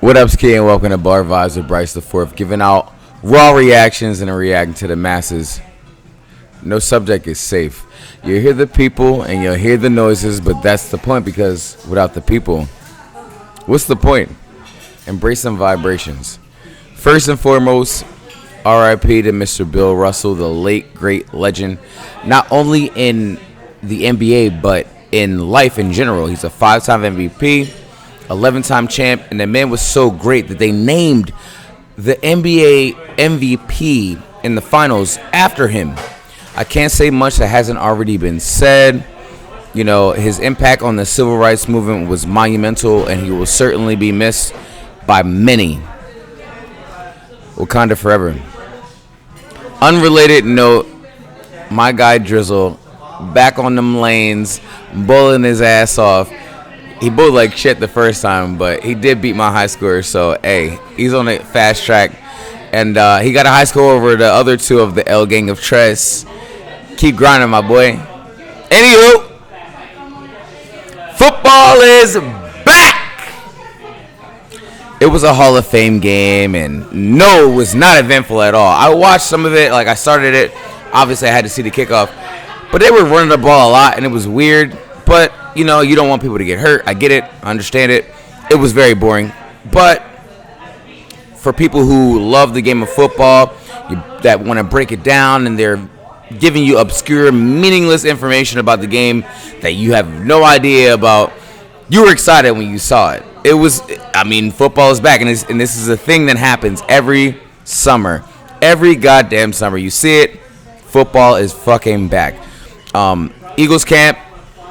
What up, Ski, and welcome to BarVIbes with BriceTheFourth, giving out raw reactions and reacting to the masses. No subject is safe. You'll hear the people and you'll hear the noises, but that's the point, because without the people, what's the point? Embrace some vibrations. First and foremost, R.I.P. to Mr. Bill Russell, the late, great legend, not only in the NBA, but in life in general. He's a 5-time MVP, 11-time champ, and the man was so great that they named the NBA MVP in the finals after him. I can't say much that hasn't already been said. You know, his impact on the civil rights movement was monumental, and he will certainly be missed by many. Wakanda forever. Unrelated note, my guy Drizzle, back on them lanes, bowling his ass off. He bowled like shit the first time, but he did beat my high score, so hey, he's on a fast track. And he got a high score over the other two of the L Gang of Tres. Keep grinding, my boy. Anywho, football is back! It was a Hall of Fame game, and no, it was not eventful at all. I watched some of it, like I started it. Obviously, I had to see the kickoff. But they were running the ball a lot, and it was weird. But, you know, you don't want people to get hurt. I get it. I understand it. It was very boring. But for people who love the game of football, that want to break it down, and they're giving you obscure, meaningless information about the game that you have no idea about, you were excited when you saw it. It was, I mean, football is back, and this is a thing that happens every summer. Every goddamn summer. You see it, football is fucking back. Eagles camp,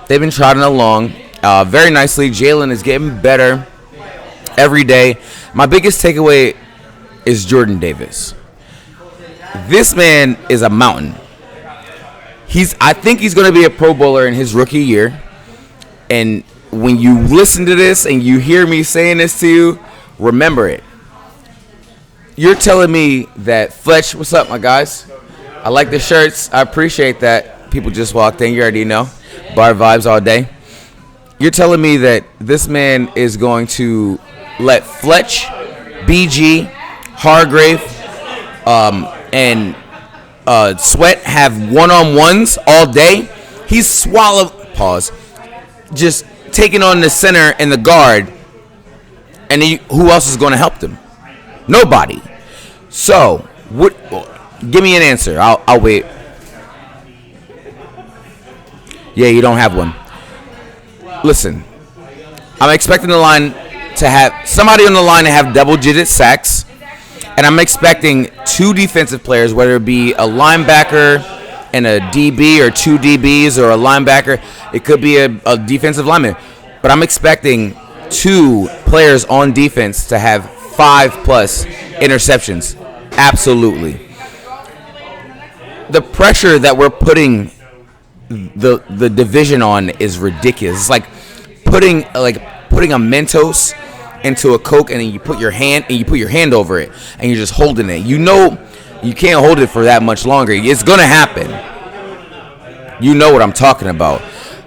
they've been trotting along very nicely. Jalen is getting better every day. My biggest takeaway is Jordan Davis. This man is a mountain. I think he's going to be a Pro Bowler in his rookie year. And when you listen to this and you hear me saying this to you, remember it. You're telling me that Fletch, what's up, my guys? I like the shirts. I appreciate that. People just walked in. You already know. Bar vibes all day. You're telling me that this man is going to let Fletch, BG, Hargrave, and Sweat have one-on-ones all day? He's just taking on the center and the guard, and who else is going to help them? Nobody. So, give me an answer. I'll wait. Yeah, you don't have one. Listen, I'm expecting the line to have somebody on the line to have double-digit sacks, and I'm expecting two defensive players, whether it be a linebacker and a DB, or two DBs, or a linebacker. It could be a defensive lineman. But I'm expecting two players on defense to have 5+ interceptions. Absolutely. The pressure that we're putting the division on is ridiculous. It's like putting a Mentos into a Coke, and then you put your hand over it, and you're just holding it. You know you can't hold it for that much longer. It's gonna happen. You know what I'm talking about.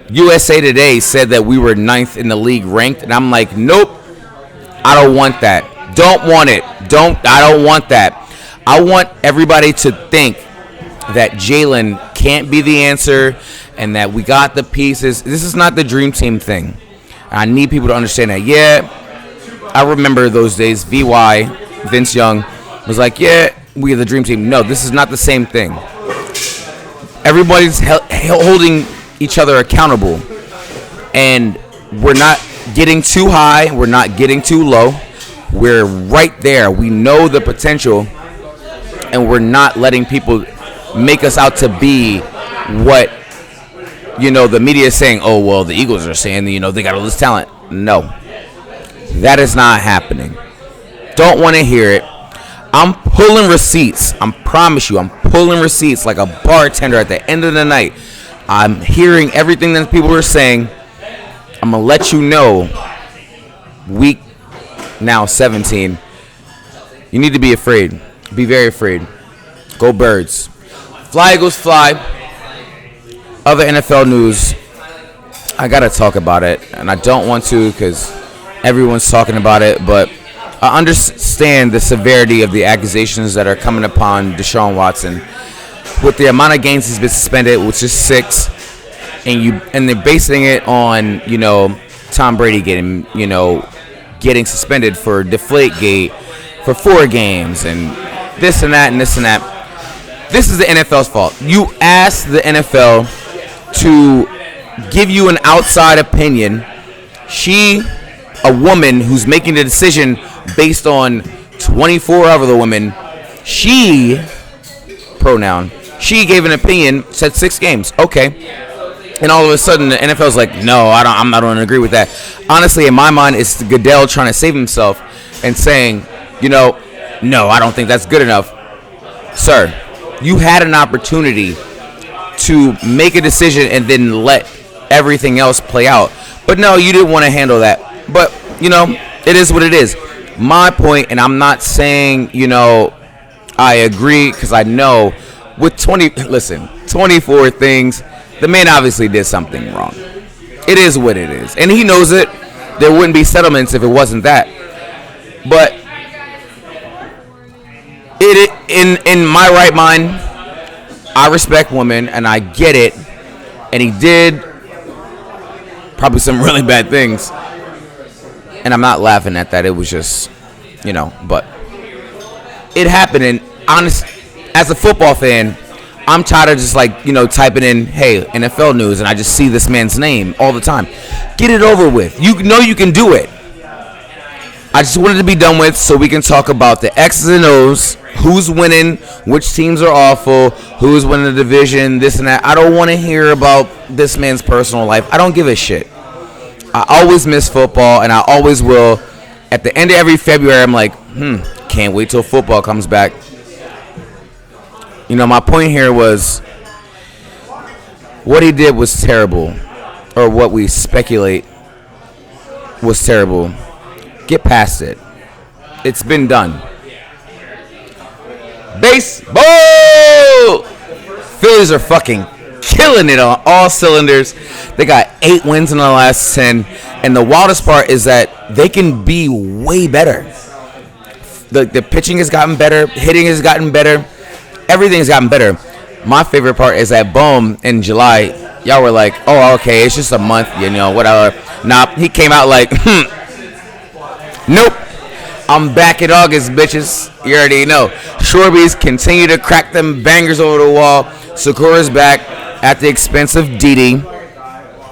USA Today said that we were 9th in the league ranked, and I'm like, nope, I don't want that. Don't want it. I don't want that. I want everybody to think that Jalen can't be the answer, and that we got the pieces. This is not the dream team thing. I need people to understand that. Yeah, I remember those days. Vince Young, was like, yeah, we are the dream team. No, this is not the same thing. Everybody's holding each other accountable, and we're not getting too high, we're not getting too low. We're right there. We know the potential, and we're not letting people make us out to be what, the media is saying. Oh, well, the Eagles are saying, they got all this talent. No, that is not happening. Don't want to hear it. I'm pulling receipts. I promise you, I'm pulling receipts like a bartender at the end of the night. I'm hearing everything that people are saying. I'm going to let you know, week now 17, you need to be afraid. Be very afraid. Go Birds. Fly, Eagles, fly. Other NFL news, I got to talk about it, and I don't want to because Everyone's talking about it, but I understand the severity of the accusations that are coming upon Deshaun Watson. With the amount of games he's been suspended, which is 6, and they're basing it on, Tom Brady getting suspended for Deflategate for 4 games and this and that and this and that. This is the NFL's fault. You asked the NFL to give you an outside opinion. A woman who's making the decision based on 24 other women, she gave an opinion, said 6 games. Okay. And all of a sudden, the NFL's like, no, I'm not going to agree with that. Honestly, in my mind, it's Goodell trying to save himself and saying, no, I don't think that's good enough. Sir, you had an opportunity to make a decision and then let everything else play out. But no, you didn't want to handle that. But, it is what it is. My point, and I'm not saying, I agree, because I know with 24 things, the man obviously did something wrong. It is what it is. And he knows it. There wouldn't be settlements if it wasn't that. But in my right mind, I respect women, and I get it. And he did probably some really bad things. And I'm not laughing at that. It was just, but it happened. And honest, as a football fan, I'm tired of just typing in, hey, NFL news, and I just see this man's name all the time. Get it over with. You know you can do it. I just wanted to be done with so we can talk about the X's and O's, who's winning, which teams are awful, who's winning the division, this and that. I don't want to hear about this man's personal life. I don't give a shit. I always miss football, and I always will. At the end of every February, I'm like, can't wait till football comes back. My point here was what he did was terrible, or what we speculate was terrible. Get past it. It's been done. Baseball! Phillies are fucking killing it on all cylinders. They got 8 wins in the last 10, and the wildest part is that they can be way better. The pitching has gotten better, hitting has gotten better, everything's gotten better. My favorite part is that Bohm in July, y'all were like, oh, okay, it's just a month, whatever. Nah, he came out like, nope, I'm back in August, bitches. You already know. Shorbies continue to crack them bangers over the wall. Sakura's back at the expense of Didi.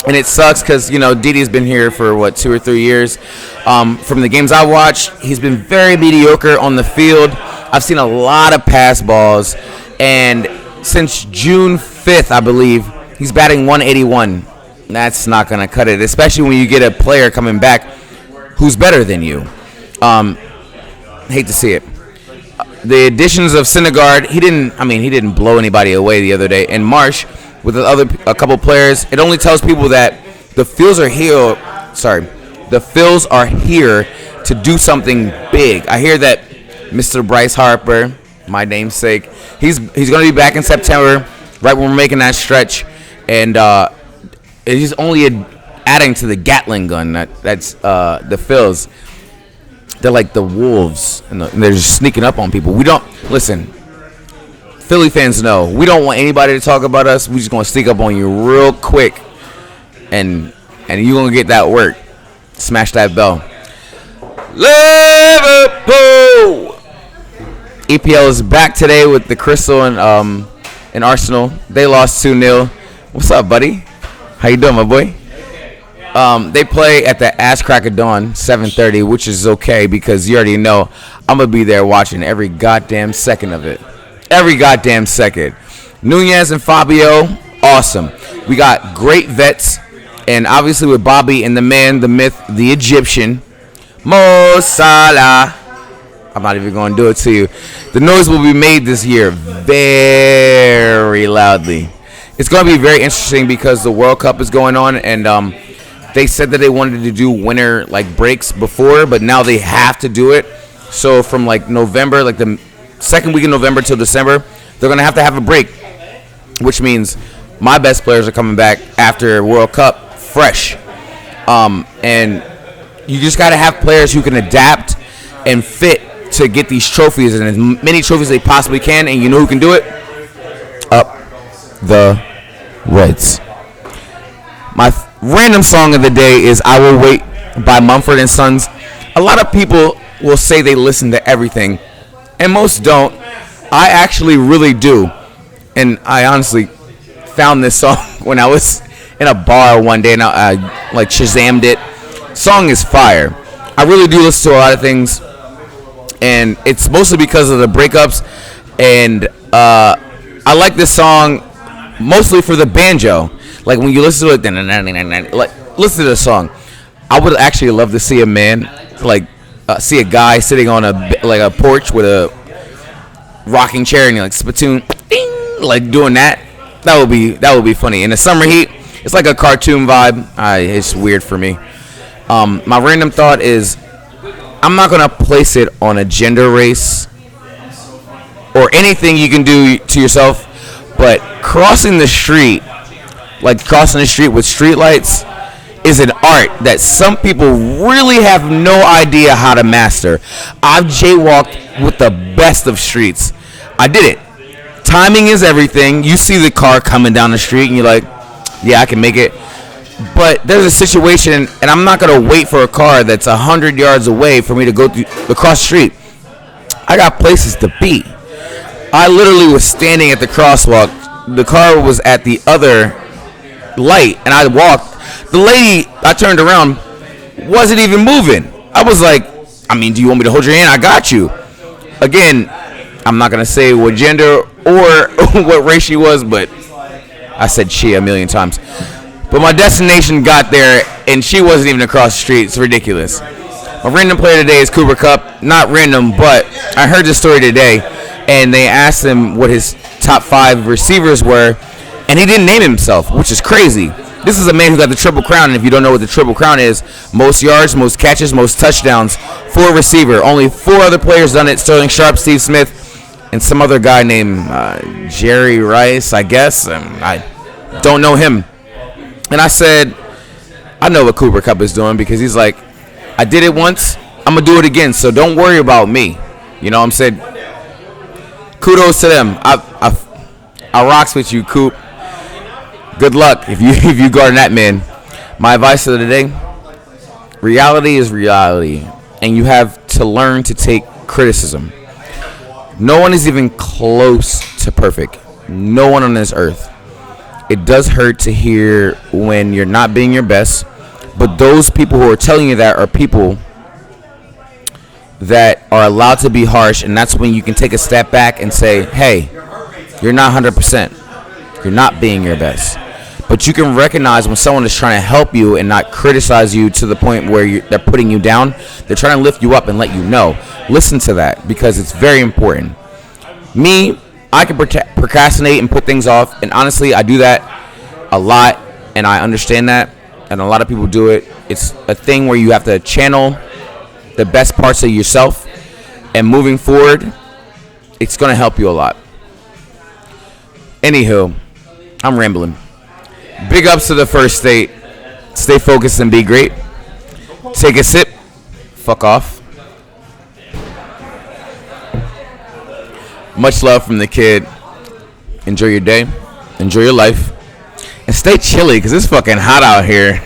And it sucks because, Didi's been here for, 2 or 3 years. From the games I watched, he's been very mediocre on the field. I've seen a lot of pass balls. And since June 5th, I believe, he's batting 181. That's not going to cut it, especially when you get a player coming back who's better than you. Hate to see it. The additions of Syndergaard, he didn't blow anybody away the other day. And Marsh, with a couple players, it only tells people that the Phils are here. The Phils are here to do something big. I hear that Mr. Bryce Harper, my namesake, he's going to be back in September, right when we're making that stretch, and he's only adding to the Gatling gun. That's the Phils. They're like the wolves, and they're just sneaking up on people. We don't listen. Philly fans know we don't want anybody to talk about us. We just gonna sneak up on you real quick, and you gonna get that work. Smash that bell. Liverpool. EPL is back today with the Crystal and Arsenal. They lost 2-0. What's up, buddy? How you doing, my boy? They play at the ass crack of dawn, 7:30, which is okay because you already know I'm going to be there watching every goddamn second of it. Every goddamn second. Nunez and Fabio, awesome. We got great vets, and obviously with Bobby and the man, the myth, the Egyptian, Mo Salah. I'm not even going to do it to you. The noise will be made this year very loudly. It's going to be very interesting because the World Cup is going on, and they said that they wanted to do winter breaks before, but now they have to do it. So from November, the second week in November till December, they're gonna have a break, which means my best players are coming back after World Cup fresh. And You just got to have players who can adapt and fit to get these trophies and as many trophies as they possibly can. And you know who can do it? Up the Reds. My random song of the day is I Will Wait by Mumford & Sons. A lot of people will say they listen to everything, and most don't. I actually really do. And I honestly found this song when I was in a bar one day, and I like Shazammed it. Song is fire. I really do listen to a lot of things, and it's mostly because of the breakups. And I like this song mostly for the banjo. Like when you listen to it, like listen to the song. I would actually love to see a man, like see a guy sitting on a porch with a rocking chair and like spittoon, ding, like doing that. That would be funny. In the summer heat, it's like a cartoon vibe. It's weird for me. My random thought is, I'm not gonna place it on a gender race or anything you can do to yourself, but crossing the street with street lights is an art that some people really have no idea how to master. I've jaywalked with the best of streets. I did it. Timing is everything. You see the car coming down the street and you're like, yeah, I can make it. But there's a situation, and I'm not going to wait for a car that's 100 yards away for me to go across the street. I got places to be. I literally was standing at the crosswalk. The car was at the other light, and I walked. The lady, I turned around, wasn't even moving. I was like, I mean, do you want me to hold your hand? I got you. Again, I'm not going to say what gender or what race she was, but I said she a million times. But my destination got there, and she wasn't even across the street. It's ridiculous. My random player today is Cooper Kupp. Not random, but I heard this story today, and they asked him what his top 5 receivers were, and he didn't name himself, which is crazy. This is a man who got the Triple Crown, and if you don't know what the Triple Crown is, most yards, most catches, most touchdowns for a receiver. Only 4 other players done it: Sterling Sharp, Steve Smith, and some other guy named Jerry Rice, I guess. I don't know him. And I said, I know what Cooper Kupp is doing, because he's like, I did it once, I'm going to do it again, so don't worry about me. You know what I'm saying? Kudos to them. I rocks with you, Coop. Good luck if you guard that man. My advice of the day, reality is reality, and you have to learn to take criticism. No one is even close to perfect. No one on this earth. It does hurt to hear when you're not being your best, but those people who are telling you that are people that are allowed to be harsh, and that's when you can take a step back and say, hey, you're not 100%. You're not being your best. But you can recognize when someone is trying to help you and not criticize you to the point where they're putting you down. They're trying to lift you up and let you know. Listen to that, because it's very important. Me, I can procrastinate and put things off, and honestly, I do that a lot, and I understand that, and a lot of people do it. It's a thing where you have to channel the best parts of yourself, and moving forward, it's going to help you a lot. Anywho, I'm rambling. Big ups to the first state. Stay focused and be great. Take a sip. Fuck off. Much love from the kid. Enjoy your day. Enjoy your life. And stay chilly, because it's fucking hot out here.